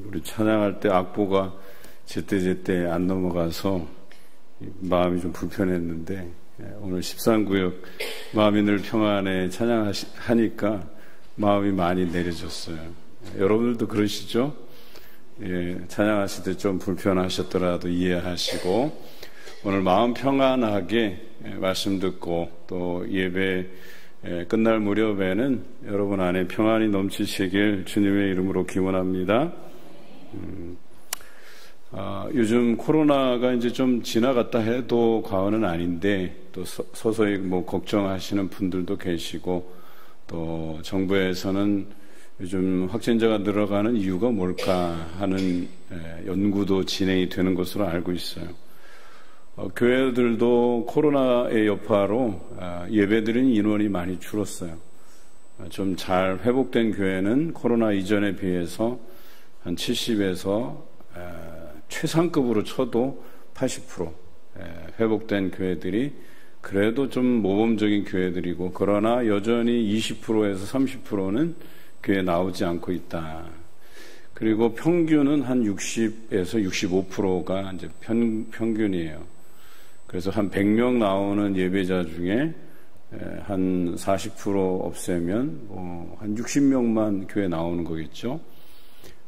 우리 찬양할 때 악보가 제때 안 넘어가서 마음이 좀 불편했는데, 오늘 13구역 마음이 늘 평안에 찬양하니까 마음이 많이 내려졌어요. 여러분들도 그러시죠? 찬양하실 때 좀 불편하셨더라도 이해하시고, 오늘 마음 평안하게 말씀 듣고 또 예배 끝날 무렵에는 여러분 안에 평안이 넘치시길 주님의 이름으로 기원합니다. 요즘 코로나가 이제 좀 지나갔다 해도 과언은 아닌데, 또 서서히 걱정하시는 분들도 계시고, 또 정부에서는 요즘 확진자가 늘어가는 이유가 뭘까 하는 연구도 진행이 되는 것으로 알고 있어요. 교회들도 코로나의 여파로 예배드리는 인원이 많이 줄었어요. 좀 잘 회복된 교회는 코로나 이전에 비해서 한 70에서 최상급으로 쳐도 80% 회복된 교회들이 그래도 좀 모범적인 교회들이고, 그러나 여전히 20%에서 30%는 교회에 나오지 않고 있다. 그리고 평균은 한 60에서 65%가 이제 평균이에요. 그래서 한 100명 나오는 예배자 중에 한 40% 없애면 한 60명만 교회 나오는 거겠죠.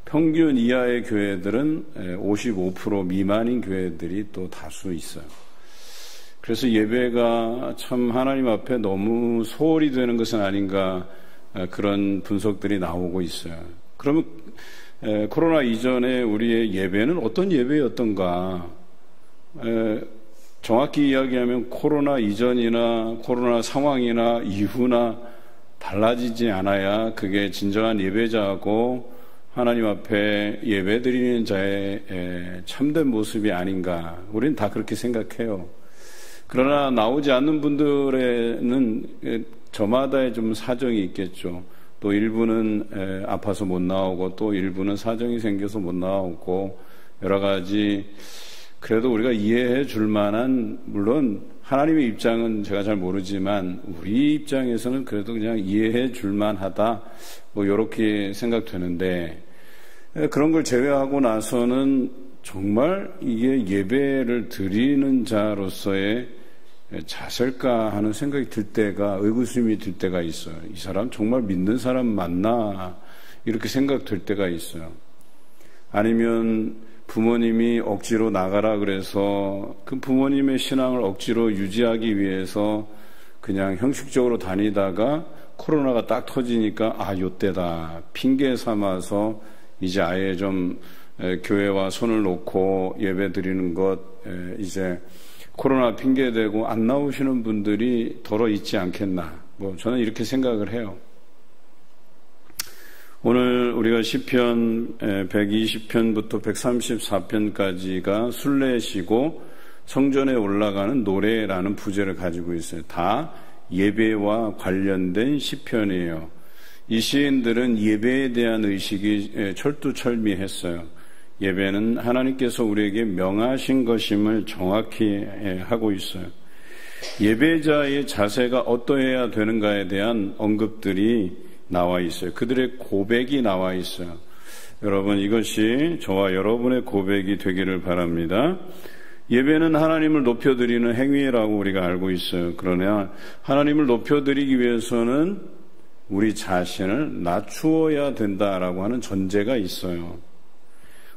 평균 이하의 교회들은 55% 미만인 교회들이 또 다수 있어요. 그래서 예배가 참 하나님 앞에 너무 소홀히 되는 것은 아닌가, 그런 분석들이 나오고 있어요. 그러면 코로나 이전에 우리의 예배는 어떤 예배였던가? 정확히 이야기하면 코로나 이전이나 코로나 상황이나 이후나 달라지지 않아야 그게 진정한 예배자하고 하나님 앞에 예배드리는 자의 참된 모습이 아닌가. 우리는 다 그렇게 생각해요. 그러나 나오지 않는 분들에는 저마다의 좀 사정이 있겠죠. 또 일부는 아파서 못 나오고, 또 일부는 사정이 생겨서 못 나오고, 여러 가지. 그래도 우리가 이해해 줄 만한, 물론 하나님의 입장은 제가 잘 모르지만 우리 입장에서는 그래도 그냥 이해해 줄 만하다, 이렇게 생각되는데, 그런 걸 제외하고 나서는 정말 이게 예배를 드리는 자로서의 자셀까 하는 생각이 들 때가, 의구심이 들 때가 있어요. 이 사람 정말 믿는 사람 맞나, 이렇게 생각될 때가 있어요. 아니면 부모님이 억지로 나가라 그래서 그 부모님의 신앙을 억지로 유지하기 위해서 그냥 형식적으로 다니다가 코로나가 딱 터지니까 요때다 핑계 삼아서 이제 아예 좀 교회와 손을 놓고 예배 드리는 것, 이제 코로나 핑계대고 안 나오시는 분들이 더러 있지 않겠나, 저는 이렇게 생각을 해요. 오늘 우리가 시편 120편부터 134편까지가 순례시고 성전에 올라가는 노래라는 부제를 가지고 있어요. 다 예배와 관련된 시편이에요. 이 시인들은 예배에 대한 의식이 철두철미했어요. 예배는 하나님께서 우리에게 명하신 것임을 정확히 하고 있어요. 예배자의 자세가 어떠해야 되는가에 대한 언급들이 나와 있어요. 그들의 고백이 나와 있어요. 여러분, 이것이 저와 여러분의 고백이 되기를 바랍니다. 예배는 하나님을 높여드리는 행위라고 우리가 알고 있어요. 그러나 하나님을 높여드리기 위해서는 우리 자신을 낮추어야 된다라고 하는 전제가 있어요.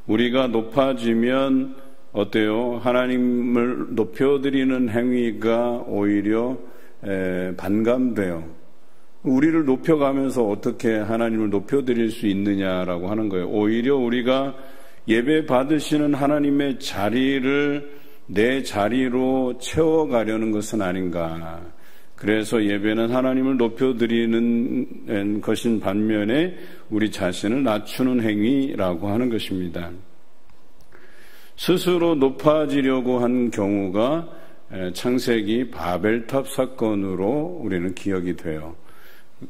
우리가 높아지면 어때요? 하나님을 높여드리는 행위가 오히려 반감돼요. 우리를 높여가면서 어떻게 하나님을 높여드릴 수 있느냐라고 하는 거예요. 오히려 우리가 예배 받으시는 하나님의 자리를 내 자리로 채워가려는 것은 아닌가. 그래서 예배는 하나님을 높여드리는 것인 반면에 우리 자신을 낮추는 행위라고 하는 것입니다. 스스로 높아지려고 한 경우가 창세기 바벨탑 사건으로 우리는 기억이 돼요.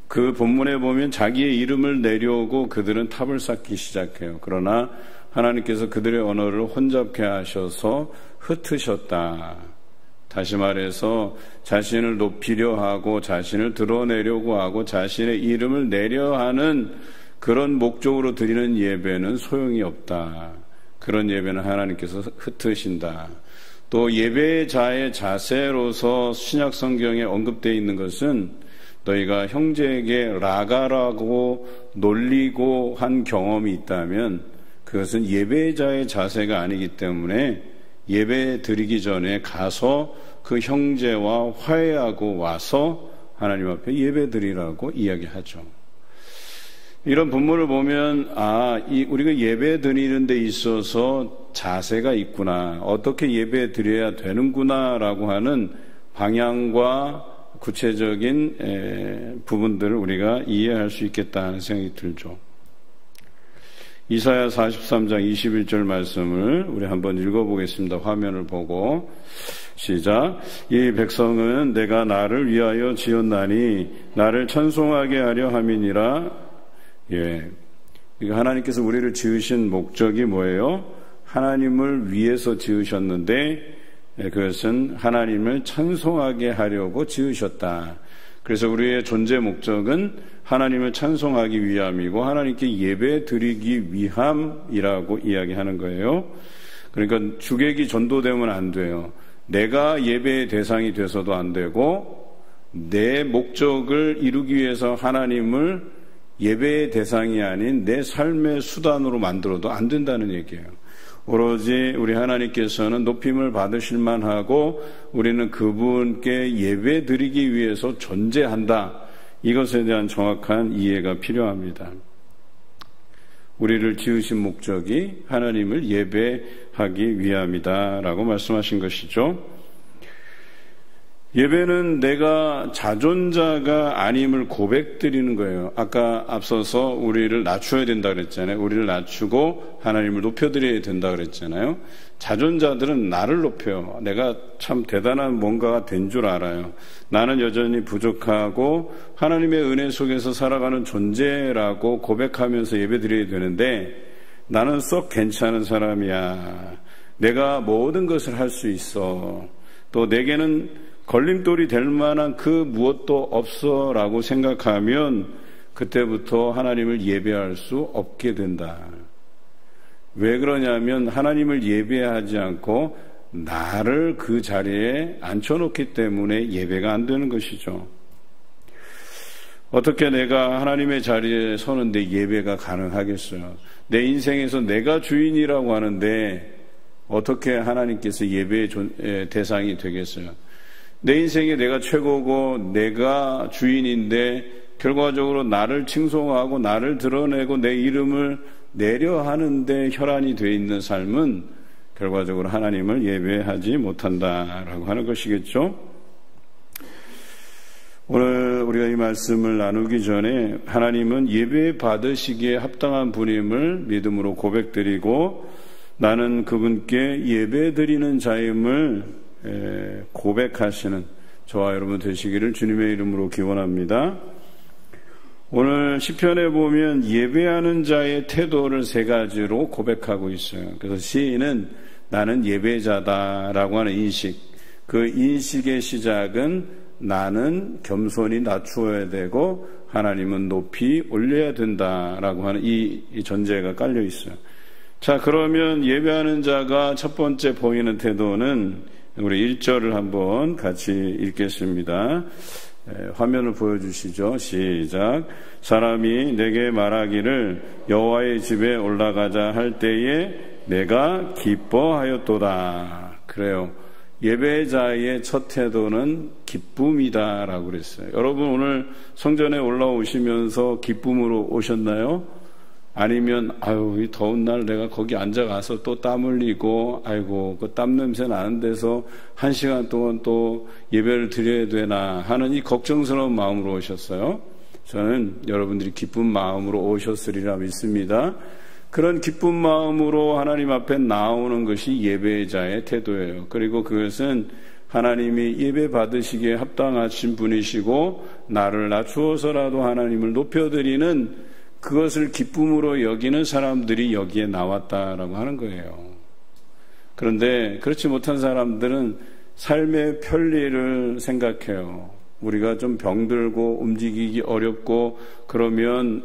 그 본문에 보면 자기의 이름을 내려오고 그들은 탑을 쌓기 시작해요. 그러나 하나님께서 그들의 언어를 혼잡케 하셔서 흩으셨다. 다시 말해서 자신을 높이려 하고 자신을 드러내려고 하고 자신의 이름을 내려 하는 그런 목적으로 드리는 예배는 소용이 없다. 그런 예배는 하나님께서 흩으신다. 또 예배자의 자세로서 신약 성경에 언급되어 있는 것은 너희가 형제에게 라가라고 놀리고 한 경험이 있다면 그것은 예배자의 자세가 아니기 때문에 예배 드리기 전에 가서 그 형제와 화해하고 와서 하나님 앞에 예배 드리라고 이야기하죠. 이런 본문을 보면 우리가 예배 드리는 데 있어서 자세가 있구나, 어떻게 예배 드려야 되는구나 라고 하는 방향과 구체적인 부분들을 우리가 이해할 수 있겠다는 생각이 들죠. 이사야 43장 21절 말씀을 우리 한번 읽어보겠습니다. 화면을 보고 시작. 이 백성은 내가 나를 위하여 지었나니 나를 찬송하게 하려 함이니라. 하나님께서 우리를 지으신 목적이 뭐예요? 하나님을 위해서 지으셨는데 그것은 하나님을 찬송하게 하려고 지으셨다. 그래서 우리의 존재 목적은 하나님을 찬송하기 위함이고 하나님께 예배 드리기 위함이라고 이야기하는 거예요. 그러니까 주객이 전도되면 안 돼요. 내가 예배의 대상이 돼서도 안 되고 내 목적을 이루기 위해서 하나님을 예배의 대상이 아닌 내 삶의 수단으로 만들어도 안 된다는 얘기예요. 오로지 우리 하나님께서는 높임을 받으실 만하고 우리는 그분께 예배 드리기 위해서 존재한다. 이것에 대한 정확한 이해가 필요합니다. 우리를 지으신 목적이 하나님을 예배하기 위함이다 라고 말씀하신 것이죠. 예배는 내가 자존자가 아님을 고백드리는 거예요. 아까 앞서서 우리를 낮춰야 된다 그랬잖아요. 우리를 낮추고 하나님을 높여드려야 된다 그랬잖아요. 자존자들은 나를 높여요. 내가 참 대단한 뭔가가 된 줄 알아요. 나는 여전히 부족하고 하나님의 은혜 속에서 살아가는 존재라고 고백하면서 예배드려야 되는데 나는 썩 괜찮은 사람이야. 내가 모든 것을 할 수 있어. 또 내게는 걸림돌이 될 만한 그 무엇도 없어 라고 생각하면 그때부터 하나님을 예배할 수 없게 된다. 왜 그러냐면 하나님을 예배하지 않고 나를 그 자리에 앉혀놓기 때문에 예배가 안 되는 것이죠. 어떻게 내가 하나님의 자리에 서는데 예배가 가능하겠어요? 내 인생에서 내가 주인이라고 하는데 어떻게 하나님께서 예배의 대상이 되겠어요? 내 인생에 내가 최고고 내가 주인인데 결과적으로 나를 칭송하고 나를 드러내고 내 이름을 내려 하는데 혈안이 되어 있는 삶은 결과적으로 하나님을 예배하지 못한다라고 하는 것이겠죠. 오늘 우리가 이 말씀을 나누기 전에 하나님은 예배 받으시기에 합당한 분임을 믿음으로 고백드리고 나는 그분께 예배드리는 자임을 고백하시는 저와 여러분 되시기를 주님의 이름으로 기원합니다. 오늘 시편에 보면 예배하는 자의 태도를 세 가지로 고백하고 있어요. 그래서 시인은 나는 예배자다라고 하는 인식, 그 인식의 시작은 나는 겸손히 낮추어야 되고 하나님은 높이 올려야 된다라고 하는 이 전제가 깔려 있어요. 자, 그러면 예배하는 자가 첫 번째 보이는 태도는 우리 1절을 한번 같이 읽겠습니다. 화면을 보여주시죠. 시작. 사람이 내게 말하기를 여호와의 집에 올라가자 할 때에 내가 기뻐하였도다. 그래요. 예배자의 첫 태도는 기쁨이다라고 그랬어요. 여러분 오늘 성전에 올라오시면서 기쁨으로 오셨나요? 아니면 이 더운 날 내가 거기 앉아가서 또 땀 흘리고 아이고 그 땀 냄새 나는 데서 1시간 동안 또 예배를 드려야 되나 하는 이 걱정스러운 마음으로 오셨어요. 저는 여러분들이 기쁜 마음으로 오셨으리라 믿습니다. 그런 기쁜 마음으로 하나님 앞에 나오는 것이 예배자의 태도예요. 그리고 그것은 하나님이 예배 받으시기에 합당하신 분이시고 나를 낮추어서라도 하나님을 높여드리는 그것을 기쁨으로 여기는 사람들이 여기에 나왔다라고 하는 거예요. 그런데 그렇지 못한 사람들은 삶의 편리를 생각해요. 우리가 좀 병들고 움직이기 어렵고 그러면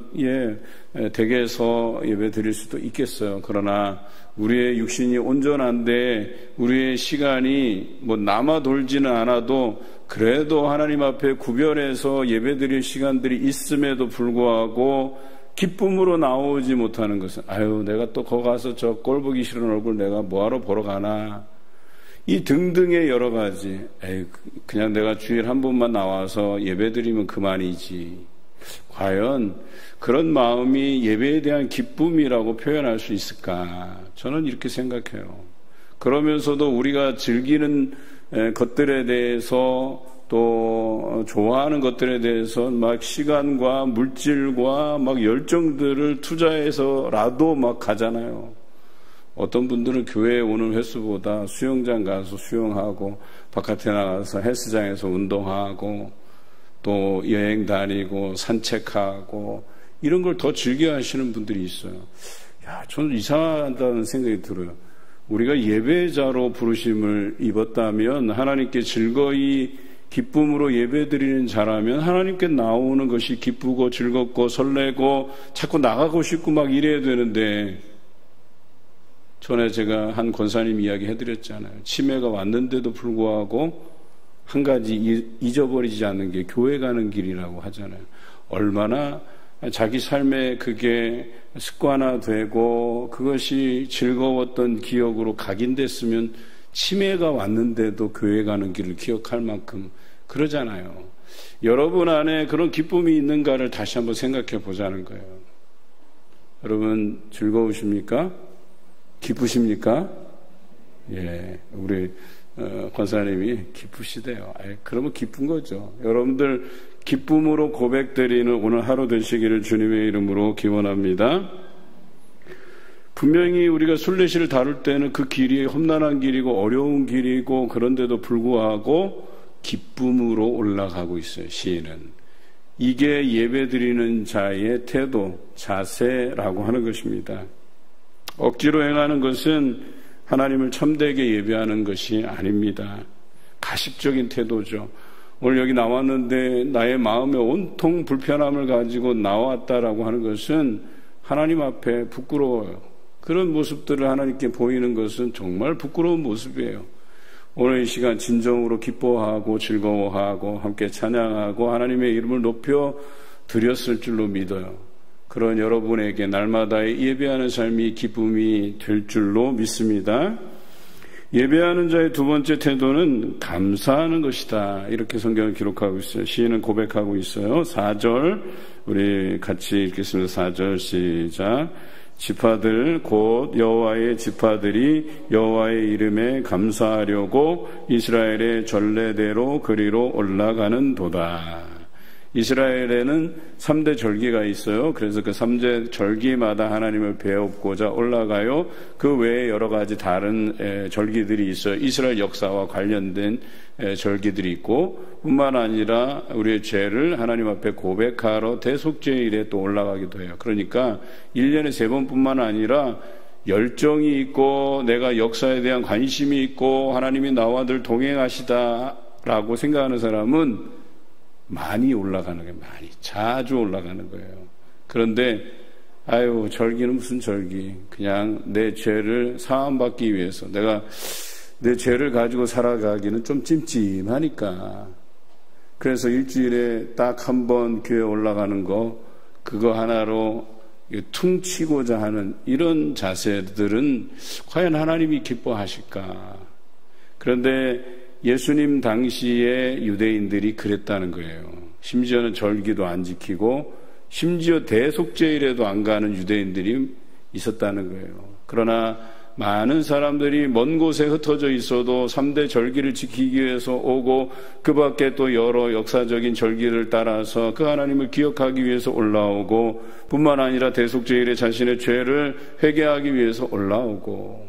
댁에서 예배 드릴 수도 있겠어요. 그러나 우리의 육신이 온전한데 우리의 시간이 남아 돌지는 않아도 그래도 하나님 앞에 구별해서 예배 드릴 시간들이 있음에도 불구하고 기쁨으로 나오지 못하는 것은 내가 또 거기 가서 저 꼴 보기 싫은 얼굴 내가 뭐하러 보러 가나, 이 등등의 여러 가지, 그냥 내가 주일 한 번만 나와서 예배 드리면 그만이지. 과연 그런 마음이 예배에 대한 기쁨이라고 표현할 수 있을까? 저는 이렇게 생각해요. 그러면서도 우리가 즐기는 것들에 대해서 또 좋아하는 것들에 대해서 막 시간과 물질과 막 열정들을 투자해서라도 막 가잖아요. 어떤 분들은 교회에 오는 횟수보다 수영장 가서 수영하고 바깥에 나가서 헬스장에서 운동하고 또 여행 다니고 산책하고 이런 걸 더 즐겨 하시는 분들이 있어요. 저는 이상하다는 생각이 들어요. 우리가 예배자로 부르심을 입었다면, 하나님께 즐거이 기쁨으로 예배드리는 자라면 하나님께 나오는 것이 기쁘고 즐겁고 설레고 자꾸 나가고 싶고 막 이래야 되는데, 전에 제가 한 권사님 이야기 해드렸잖아요. 치매가 왔는데도 불구하고 한 가지 잊어버리지 않는 게 교회 가는 길이라고 하잖아요. 얼마나 자기 삶에 그게 습관화되고 그것이 즐거웠던 기억으로 각인됐으면 치매가 왔는데도 교회 가는 길을 기억할 만큼 그러잖아요. 여러분 안에 그런 기쁨이 있는가를 다시 한번 생각해 보자는 거예요. 여러분 즐거우십니까? 기쁘십니까? 우리 권사님이 기쁘시대요. 그러면 기쁜 거죠. 여러분들 기쁨으로 고백드리는 오늘 하루 되시기를 주님의 이름으로 기원합니다. 분명히 우리가 순례시를 다룰 때는 그 길이 험난한 길이고 어려운 길이고 그런데도 불구하고 기쁨으로 올라가고 있어요. 시인은 이게 예배드리는 자의 태도, 자세라고 하는 것입니다. 억지로 행하는 것은 하나님을 참되게 예배하는 것이 아닙니다. 가식적인 태도죠. 오늘 여기 나왔는데 나의 마음에 온통 불편함을 가지고 나왔다라고 하는 것은 하나님 앞에 부끄러워요. 그런 모습들을 하나님께 보이는 것은 정말 부끄러운 모습이에요. 오늘 이 시간 진정으로 기뻐하고 즐거워하고 함께 찬양하고 하나님의 이름을 높여 드렸을 줄로 믿어요. 그런 여러분에게 날마다의 예배하는 삶이 기쁨이 될 줄로 믿습니다. 예배하는 자의 두 번째 태도는 감사하는 것이다. 이렇게 성경을 기록하고 있어요. 시인은 고백하고 있어요. 4절 우리 같이 읽겠습니다. 4절 시작. 지파들 곧 여호와의 지파들이 여호와의 이름에 감사하려고 이스라엘의 전례대로 그리로 올라가는 도다. 이스라엘에는 3대 절기가 있어요. 그래서 그 3대 절기마다 하나님을 배우고자 올라가요. 그 외에 여러 가지 다른 절기들이 있어요. 이스라엘 역사와 관련된 절기들이 있고, 뿐만 아니라 우리의 죄를 하나님 앞에 고백하러 대속죄일에 또 올라가기도 해요. 그러니까 1년에 3번뿐만 아니라 열정이 있고 내가 역사에 대한 관심이 있고 하나님이 나와 늘 동행하시다라고 생각하는 사람은 많이 올라가는 거예요. 많이 자주 올라가는 거예요. 그런데 절기는 무슨 절기, 그냥 내 죄를 사함받기 위해서 내가 내 죄를 가지고 살아가기는 좀 찜찜하니까, 그래서 일주일에 딱 한 번 교회 올라가는 거, 그거 하나로 퉁치고자 하는 이런 자세들은 과연 하나님이 기뻐하실까? 그런데 예수님 당시에 유대인들이 그랬다는 거예요. 심지어는 절기도 안 지키고 심지어 대속죄일에도 안 가는 유대인들이 있었다는 거예요. 그러나 많은 사람들이 먼 곳에 흩어져 있어도 3대 절기를 지키기 위해서 오고, 그 밖에 또 여러 역사적인 절기를 따라서 그 하나님을 기억하기 위해서 올라오고, 뿐만 아니라 대속죄일에 자신의 죄를 회개하기 위해서 올라오고,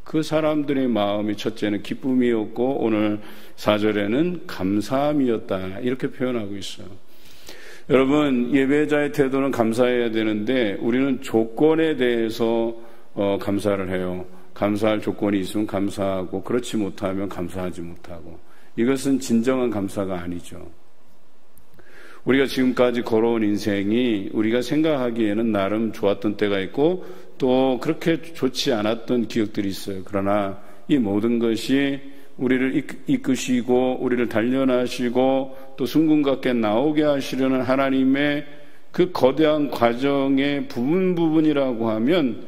그 사람들의 마음이 첫째는 기쁨이었고 오늘 4절에는 감사함이었다, 이렇게 표현하고 있어요. 여러분, 예배자의 태도는 감사해야 되는데 우리는 조건에 대해서 감사를 해요. 감사할 조건이 있으면 감사하고 그렇지 못하면 감사하지 못하고, 이것은 진정한 감사가 아니죠. 우리가 지금까지 걸어온 인생이 우리가 생각하기에는 나름 좋았던 때가 있고 또 그렇게 좋지 않았던 기억들이 있어요. 그러나 이 모든 것이 우리를 이끄시고 우리를 단련하시고 또 순금같게 나오게 하시려는 하나님의 그 거대한 과정의 부분이라고 하면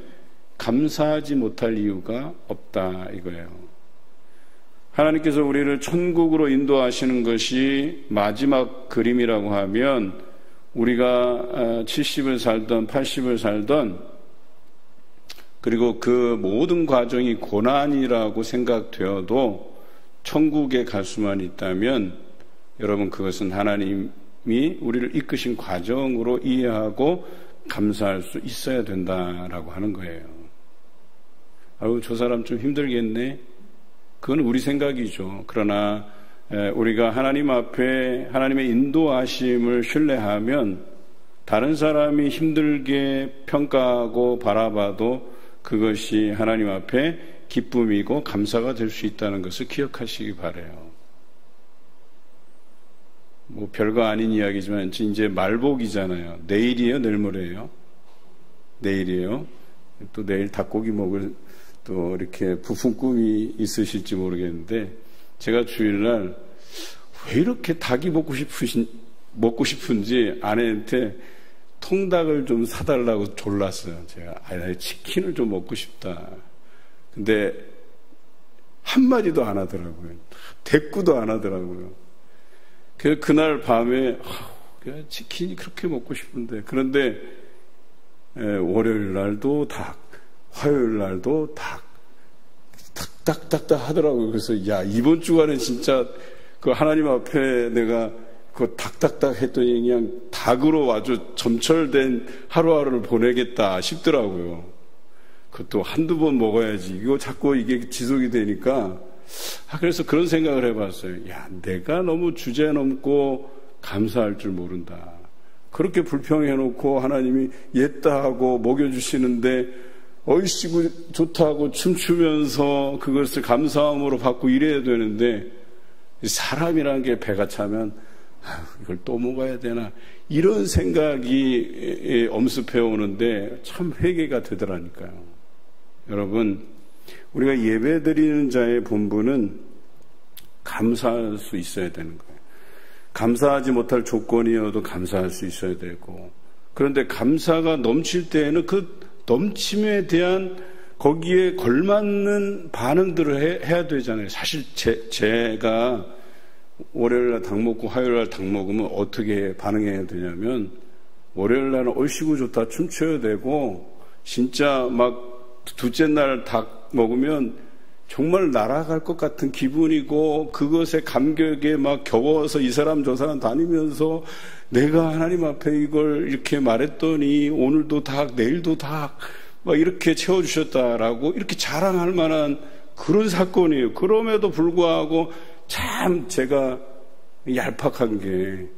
감사하지 못할 이유가 없다 이거예요. 하나님께서 우리를 천국으로 인도하시는 것이 마지막 그림이라고 하면 우리가 70을 살던 80을 살던 그리고 그 모든 과정이 고난이라고 생각되어도 천국에 갈 수만 있다면 여러분 그것은 하나님이 우리를 이끄신 과정으로 이해하고 감사할 수 있어야 된다라고 하는 거예요. 아유, 저 사람 좀 힘들겠네. 그건 우리 생각이죠. 그러나 우리가 하나님 앞에 하나님의 인도하심을 신뢰하면 다른 사람이 힘들게 평가하고 바라봐도 그것이 하나님 앞에 기쁨이고 감사가 될 수 있다는 것을 기억하시기 바라요. 뭐 별거 아닌 이야기지만 이제 말복이잖아요. 내일이에요, 내일 모레예요? 내일이에요. 또 내일 닭고기 먹을 또 이렇게 부푼 꿈이 있으실지 모르겠는데 제가 주일날 왜 이렇게 닭이 먹고 싶은지 아내한테 통닭을 좀 사달라고 졸랐어요. 제가 치킨을 좀 먹고 싶다. 근데 한마디도 안 하더라고요. 대꾸도 안 하더라고요. 그래서 그날 밤에 치킨이 그렇게 먹고 싶은데 그런데 월요일 날도 닭, 화요일 날도 닭 하더라고요. 그래서 야 이번 주간에 진짜 그 하나님 앞에 내가 그 닭 했더니 그냥 닭으로 아주 점철된 하루하루를 보내겠다 싶더라고요. 그것도 한두 번 먹어야지. 이거 자꾸 이게 지속이 되니까 그래서 그런 생각을 해봤어요. 야 내가 너무 주제넘고 감사할 줄 모른다. 그렇게 불평해놓고 하나님이 옛다 하고 먹여주시는데 얼씨구 좋다고 춤추면서 그것을 감사함으로 받고 이래야 되는데 사람이란 게 배가 차면 이걸 또 먹어야 되나 이런 생각이 엄습해 오는데 참 회개가 되더라니까요. 여러분 우리가 예배드리는 자의 본분은 감사할 수 있어야 되는 거예요. 감사하지 못할 조건이어도 감사할 수 있어야 되고 그런데 감사가 넘칠 때에는 그 넘침에 대한 거기에 걸맞는 반응들을 해야 되잖아요. 사실 제가 월요일날 닭 먹고 화요일날 닭 먹으면 어떻게 반응해야 되냐면 월요일날은 얼씨구 좋다 춤춰야 되고 진짜 막 둘째 날 닭 먹으면 정말 날아갈 것 같은 기분이고 그것에 감격에 막 겨워서 이 사람 저 사람 다니면서 내가 하나님 앞에 이걸 이렇게 말했더니 오늘도 닭 내일도 닭 막 이렇게 채워주셨다라고 이렇게 자랑할 만한 그런 사건이에요. 그럼에도 불구하고 참 제가 얄팍한 게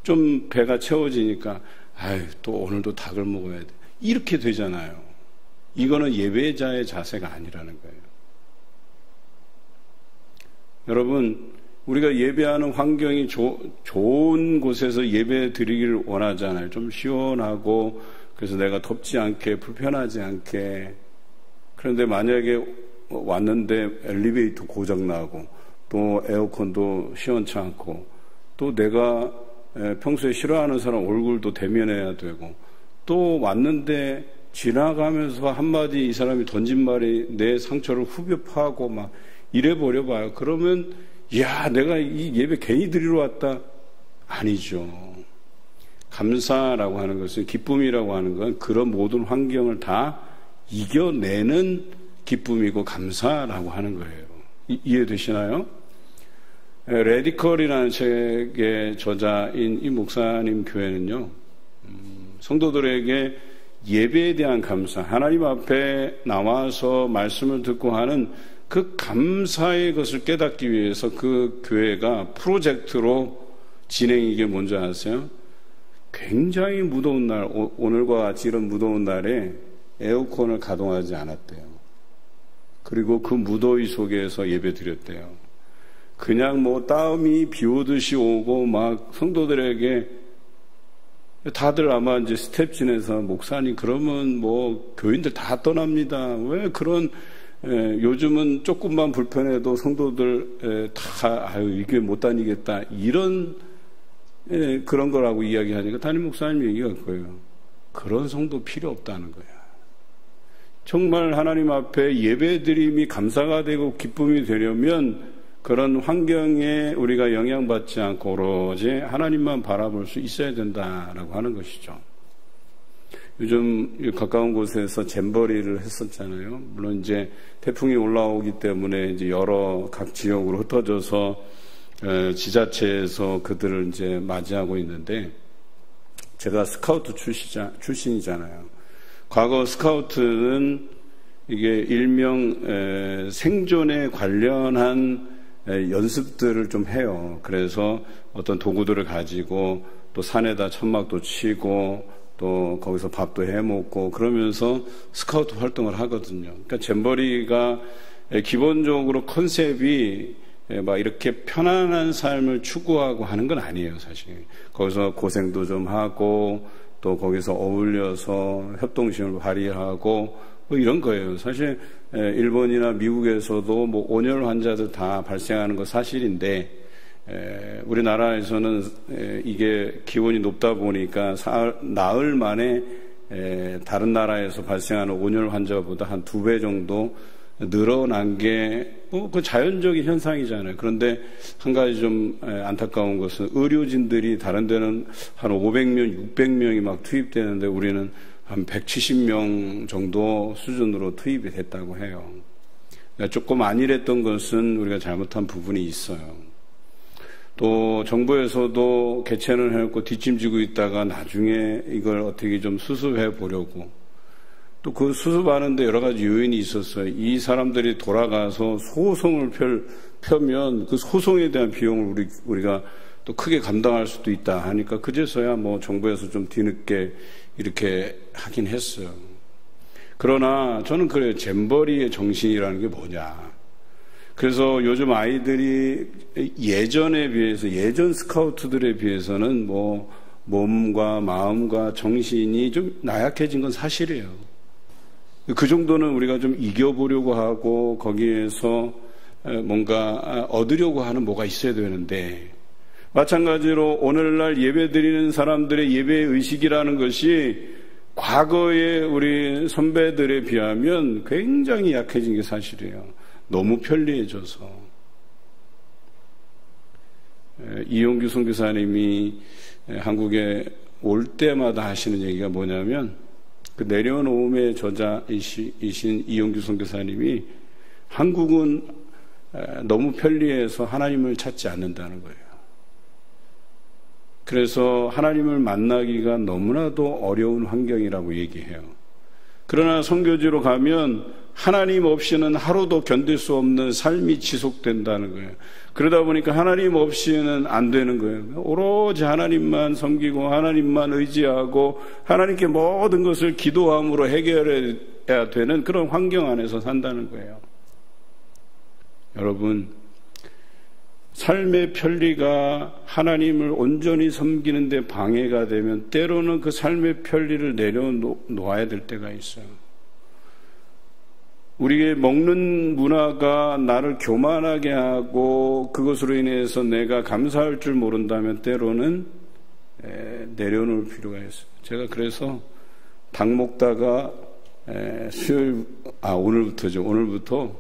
좀 배가 채워지니까 아유 또 오늘도 닭을 먹어야 돼 이렇게 되잖아요. 이거는 예배자의 자세가 아니라는 거예요. 여러분 우리가 예배하는 환경이 좋은 곳에서 예배 드리기를 원하잖아요. 좀 시원하고 그래서 내가 덥지 않게 불편하지 않게. 그런데 만약에 왔는데 엘리베이터 고장나고 또 에어컨도 시원치 않고 또 내가 평소에 싫어하는 사람 얼굴도 대면해야 되고 또 왔는데 지나가면서 한마디 이 사람이 던진 말이 내 상처를 후벼 파고 막 이래 버려 봐요. 그러면 야 내가 이 예배 괜히 드리러 왔다. 아니죠. 감사라고 하는 것은 기쁨이라고 하는 건 그런 모든 환경을 다 이겨내는 기쁨이고 감사라고 하는 거예요. 이해되시나요? 레디컬이라는 책의 저자인 이 목사님 교회는요, 성도들에게 예배에 대한 감사, 하나님 앞에 나와서 말씀을 듣고 하는 그 감사의 것을 깨닫기 위해서 그 교회가 프로젝트로 진행이게 뭔지 아세요? 굉장히 무더운 날, 오늘과 같이 이런 무더운 날에 에어컨을 가동하지 않았대요. 그리고 그 무더위 속에서 예배 드렸대요. 그냥 뭐 땀이 비 오듯이 오고 막 성도들에게 다들 아마 이제 스텝진에서 목사님 그러면 뭐 교인들 다 떠납니다. 왜 그런 요즘은 조금만 불편해도 성도들 다 이게 못 다니겠다 이런 그런 거라고 이야기하니까 담임 목사님 얘기가 그거예요. 그런 성도 필요 없다는 거야. 정말 하나님 앞에 예배드림이 감사가 되고 기쁨이 되려면 그런 환경에 우리가 영향받지 않고 오로지 하나님만 바라볼 수 있어야 된다라고 하는 것이죠. 요즘 가까운 곳에서 잼버리를 했었잖아요. 물론 이제 태풍이 올라오기 때문에 이제 여러 각 지역으로 흩어져서 지자체에서 그들을 이제 맞이하고 있는데, 제가 스카우트 출신이잖아요. 과거 스카우트는 이게 일명 생존에 관련한 연습들을 좀 해요. 그래서 어떤 도구들을 가지고 또 산에다 천막도 치고 또 거기서 밥도 해 먹고 그러면서 스카우트 활동을 하거든요. 그러니까 잼버리가 기본적으로 컨셉이 막 이렇게 편안한 삶을 추구하고 하는 건 아니에요, 사실. 거기서 고생도 좀 하고 또 거기서 어울려서 협동심을 발휘하고 뭐 이런 거예요. 사실 일본이나 미국에서도 뭐 온열 환자들 다 발생하는 거 사실인데, 우리나라에서는 이게 기온이 높다 보니까 나흘 만에 다른 나라에서 발생하는 온열 환자보다 한 2배 정도 늘어난 게 그 자연적인 현상이잖아요. 그런데 한 가지 좀 안타까운 것은 의료진들이 다른 데는 한 500명, 600명이 막 투입되는데 우리는 한 170명 정도 수준으로 투입이 됐다고 해요. 그러니까 조금 안일했던 것은 우리가 잘못한 부분이 있어요. 또 정부에서도 개최는 해놓고 뒷짐지고 있다가 나중에 이걸 어떻게 좀 수습해 보려고, 또 그 수습하는데 여러 가지 요인이 있었어요. 이 사람들이 돌아가서 소송을 펴면 그 소송에 대한 비용을 우리가 또 크게 감당할 수도 있다 하니까 그제서야 뭐 정부에서 좀 뒤늦게 이렇게 하긴 했어요. 그러나 저는 그래요. 잼버리의 정신이라는 게 뭐냐. 그래서 요즘 아이들이 예전에 비해서, 예전 스카우트들에 비해서는 뭐 몸과 마음과 정신이 좀 나약해진 건 사실이에요. 그 정도는 우리가 좀 이겨보려고 하고 거기에서 뭔가 얻으려고 하는 뭐가 있어야 되는데, 마찬가지로 오늘날 예배 드리는 사람들의 예배 의식이라는 것이 과거의 우리 선배들에 비하면 굉장히 약해진 게 사실이에요. 너무 편리해져서. 이용규 선교사님이 한국에 올 때마다 하시는 얘기가 뭐냐면, 그 내려놓음의 저자이신 이용규 선교사님이 한국은 너무 편리해서 하나님을 찾지 않는다는 거예요. 그래서 하나님을 만나기가 너무나도 어려운 환경이라고 얘기해요. 그러나 선교지로 가면 하나님 없이는 하루도 견딜 수 없는 삶이 지속된다는 거예요. 그러다 보니까 하나님 없이는 안 되는 거예요. 오로지 하나님만 섬기고 하나님만 의지하고 하나님께 모든 것을 기도함으로 해결해야 되는 그런 환경 안에서 산다는 거예요. 여러분, 삶의 편리가 하나님을 온전히 섬기는 데 방해가 되면 때로는 그 삶의 편리를 내려놓아야 될 때가 있어요. 우리의 먹는 문화가 나를 교만하게 하고 그것으로 인해서 내가 감사할 줄 모른다면 때로는 내려놓을 필요가 있어요. 제가 그래서 닭 먹다가 오늘부터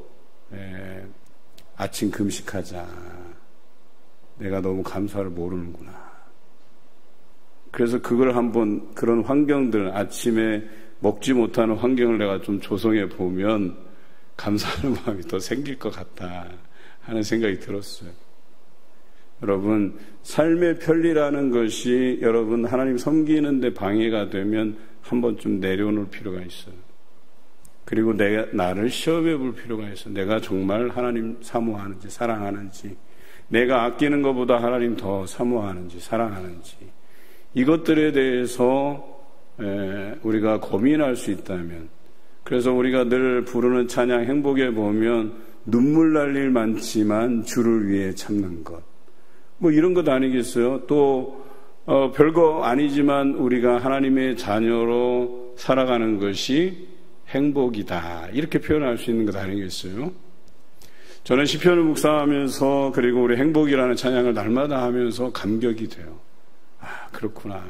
아침 금식하자. 내가 너무 감사를 모르는구나. 그래서 그걸 한번, 그런 환경들, 아침에 먹지 못하는 환경을 내가 좀 조성해 보면 감사하는 마음이 더 생길 것 같다 하는 생각이 들었어요. 여러분, 삶의 편리라는 것이 여러분 하나님 섬기는 데 방해가 되면 한번 좀 내려놓을 필요가 있어요. 그리고 나를 시험해 볼 필요가 있어요. 내가 정말 하나님 사모하는지 사랑하는지, 내가 아끼는 것보다 하나님 더 사모하는지 사랑하는지, 이것들에 대해서 우리가 고민할 수 있다면, 그래서 우리가 늘 부르는 찬양 행복에 보면 눈물 날 일 많지만 주를 위해 참는 것, 뭐 이런 것 아니겠어요? 또 별거 아니지만 우리가 하나님의 자녀로 살아가는 것이 행복이다. 이렇게 표현할 수 있는 것 아니겠어요? 저는 시편을 묵상하면서 그리고 우리 행복이라는 찬양을 날마다 하면서 감격이 돼요. 아, 그렇구나.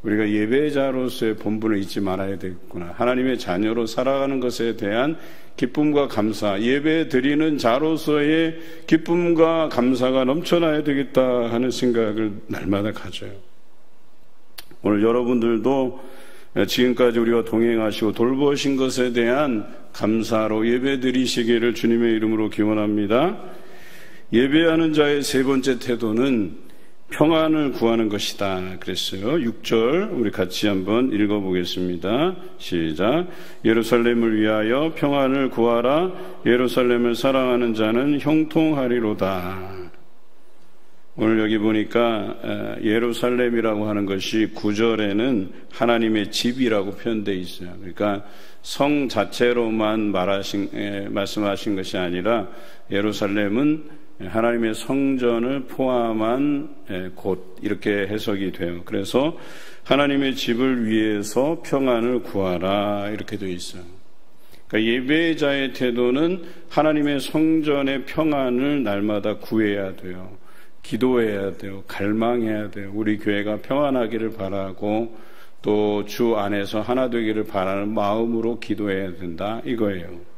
우리가 예배자로서의 본분을 잊지 말아야 되겠구나. 하나님의 자녀로 살아가는 것에 대한 기쁨과 감사, 예배 드리는 자로서의 기쁨과 감사가 넘쳐나야 되겠다 하는 생각을 날마다 가져요. 오늘 여러분들도 지금까지 우리와 동행하시고 돌보신 것에 대한 감사로 예배 드리시기를 주님의 이름으로 기원합니다. 예배하는 자의 세 번째 태도는 평안을 구하는 것이다 그랬어요. 6절 우리 같이 한번 읽어보겠습니다. 시작. 예루살렘을 위하여 평안을 구하라. 예루살렘을 사랑하는 자는 형통하리로다. 오늘 여기 보니까 예루살렘이라고 하는 것이 9절에는 하나님의 집이라고 표현되어 있어요. 그러니까 성 자체로만 말씀하신 것이 아니라 예루살렘은 하나님의 성전을 포함한 곳, 이렇게 해석이 돼요. 그래서 하나님의 집을 위해서 평안을 구하라 이렇게 되어 있어요. 그러니까 예배자의 태도는 하나님의 성전의 평안을 날마다 구해야 돼요. 기도해야 돼요. 갈망해야 돼요. 우리 교회가 평안하기를 바라고 또 주 안에서 하나 되기를 바라는 마음으로 기도해야 된다 이거예요.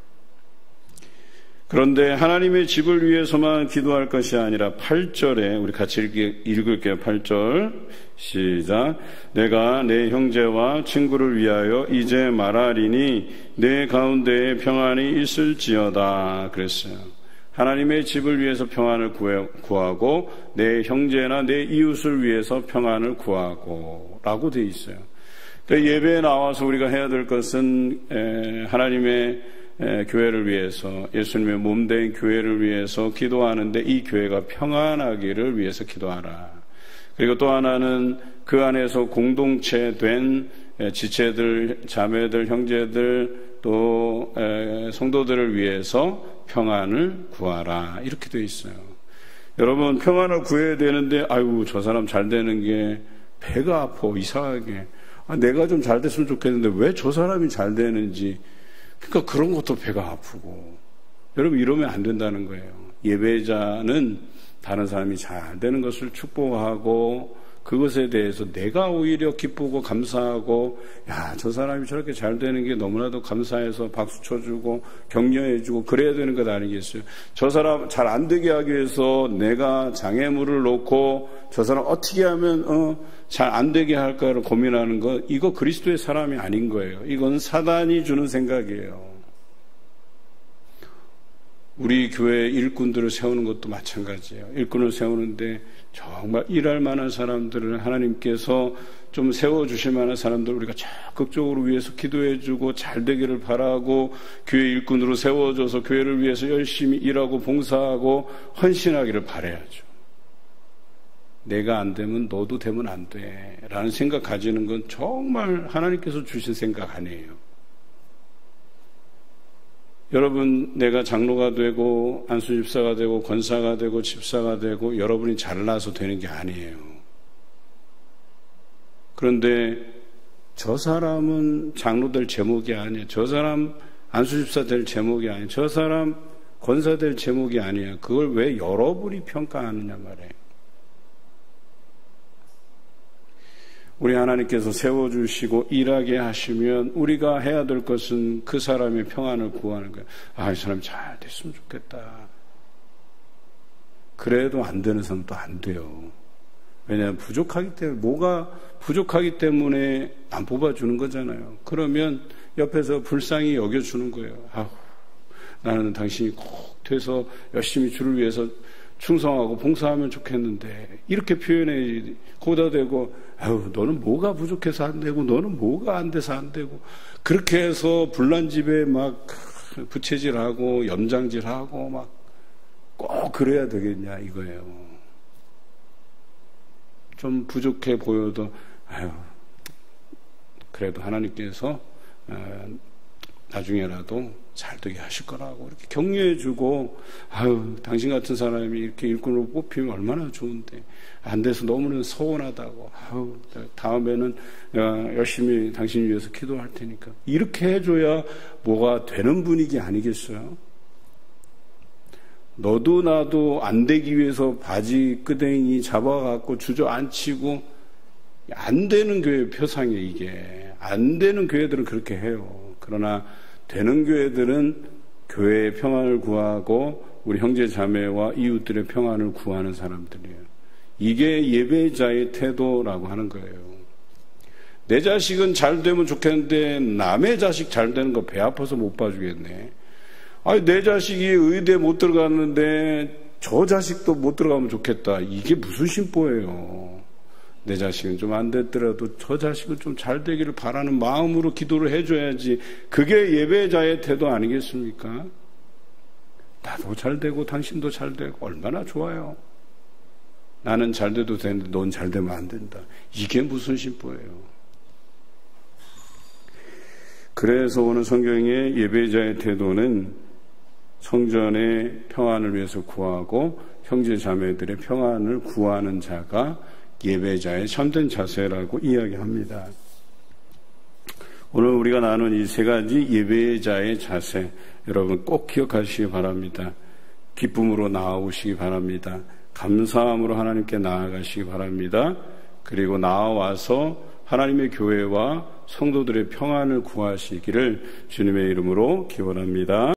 그런데 하나님의 집을 위해서만 기도할 것이 아니라 8절에 우리 같이 읽을게요. 8절 시작. 내가 내 형제와 친구를 위하여 이제 말하리니 내 가운데에 평안이 있을지어다 그랬어요. 하나님의 집을 위해서 평안을 구하고 내 형제나 내 이웃을 위해서 평안을 구하고 라고 되어 있어요. 그러니까 예배에 나와서 우리가 해야 될 것은 하나님의 교회를 위해서, 예수님의 몸된 교회를 위해서 기도하는데 이 교회가 평안하기를 위해서 기도하라. 그리고 또 하나는 그 안에서 공동체된 지체들, 자매들, 형제들 또 성도들을 위해서 평안을 구하라 이렇게 되어 있어요. 여러분 평안을 구해야 되는데 아이고 저 사람 잘 되는 게 배가 아파 이상하게 내가 좀 잘 됐으면 좋겠는데 왜 저 사람이 잘 되는지 그러니까 그런 것도 배가 아프고 여러분 이러면 안 된다는 거예요. 예배자는 다른 사람이 잘 되는 것을 축복하고 그것에 대해서 내가 오히려 기쁘고 감사하고 야, 저 사람이 저렇게 잘 되는 게 너무나도 감사해서 박수 쳐주고 격려해주고 그래야 되는 것 아니겠어요? 저 사람 잘 안 되게 하기 위해서 내가 장애물을 놓고 저 사람 어떻게 하면 잘 안 되게 할까를 고민하는 거 이거 그리스도의 사람이 아닌 거예요. 이건 사단이 주는 생각이에요. 우리 교회 일꾼들을 세우는 것도 마찬가지예요. 일꾼을 세우는데 정말 일할 만한 사람들을 하나님께서 좀 세워주실 만한 사람들 우리가 적극적으로 위해서 기도해주고 잘 되기를 바라고 교회 일꾼으로 세워줘서 교회를 위해서 열심히 일하고 봉사하고 헌신하기를 바라야죠. 내가 안 되면 너도 되면 안 돼 라는 생각 가지는 건 정말 하나님께서 주신 생각 아니에요. 여러분 내가 장로가 되고 안수집사가 되고 권사가 되고 집사가 되고 여러분이 잘나서 되는 게 아니에요. 그런데 저 사람은 장로 될 제목이 아니에요. 저 사람 안수집사 될 제목이 아니에요. 저 사람 권사 될 제목이 아니에요. 그걸 왜 여러분이 평가하느냐 말이에요. 우리 하나님께서 세워주시고 일하게 하시면 우리가 해야 될 것은 그 사람의 평안을 구하는 거예요. 아, 이 사람 잘 됐으면 좋겠다. 그래도 안 되는 사람도 안 돼요. 왜냐하면 부족하기 때문에, 뭐가 부족하기 때문에 안 뽑아주는 거잖아요. 그러면 옆에서 불쌍히 여겨주는 거예요. 아우, 나는 당신이 꼭 돼서 열심히 주를 위해서 충성하고 봉사하면 좋겠는데 이렇게 표현해 거기다 대고 아유 너는 뭐가 부족해서 안 되고 너는 뭐가 안 돼서 안 되고 그렇게 해서 불난집에 막 부채질하고 염장질하고 막 꼭 그래야 되겠냐 이거예요. 좀 부족해 보여도 아유 그래도 하나님께서 나중에라도 잘 되게 하실 거라고 이렇게 격려해주고, 아유, 당신 같은 사람이 이렇게 일꾼으로 뽑히면 얼마나 좋은데, 안 돼서 너무나 서운하다고, 아유, 다음에는 내가 열심히 당신 위해서 기도할 테니까. 이렇게 해줘야 뭐가 되는 분위기 아니겠어요? 너도 나도 안 되기 위해서 바지 끄댕이 잡아갖고 주저앉히고, 안 되는 교회 표상이에요, 이게. 안 되는 교회들은 그렇게 해요. 그러나 되는 교회들은 교회의 평안을 구하고 우리 형제 자매와 이웃들의 평안을 구하는 사람들이에요. 이게 예배자의 태도라고 하는 거예요. 내 자식은 잘 되면 좋겠는데 남의 자식 잘 되는 거 배 아파서 못 봐주겠네. 아니, 내 자식이 의대 못 들어갔는데 저 자식도 못 들어가면 좋겠다. 이게 무슨 심보예요. 내 자식은 좀 안 됐더라도 저 자식은 좀 잘 되기를 바라는 마음으로 기도를 해줘야지. 그게 예배자의 태도 아니겠습니까? 나도 잘 되고 당신도 잘 되고 얼마나 좋아요. 나는 잘 돼도 되는데 넌 잘 되면 안 된다. 이게 무슨 심보예요. 그래서 오늘 성경의 예배자의 태도는 성전의 평안을 위해서 구하고 형제 자매들의 평안을 구하는 자가 예배자의 참된 자세라고 이야기합니다. 오늘 우리가 나눈 이 세 가지 예배자의 자세, 여러분 꼭 기억하시기 바랍니다. 기쁨으로 나아오시기 바랍니다. 감사함으로 하나님께 나아가시기 바랍니다. 그리고 나아와서 하나님의 교회와 성도들의 평안을 구하시기를 주님의 이름으로 기원합니다.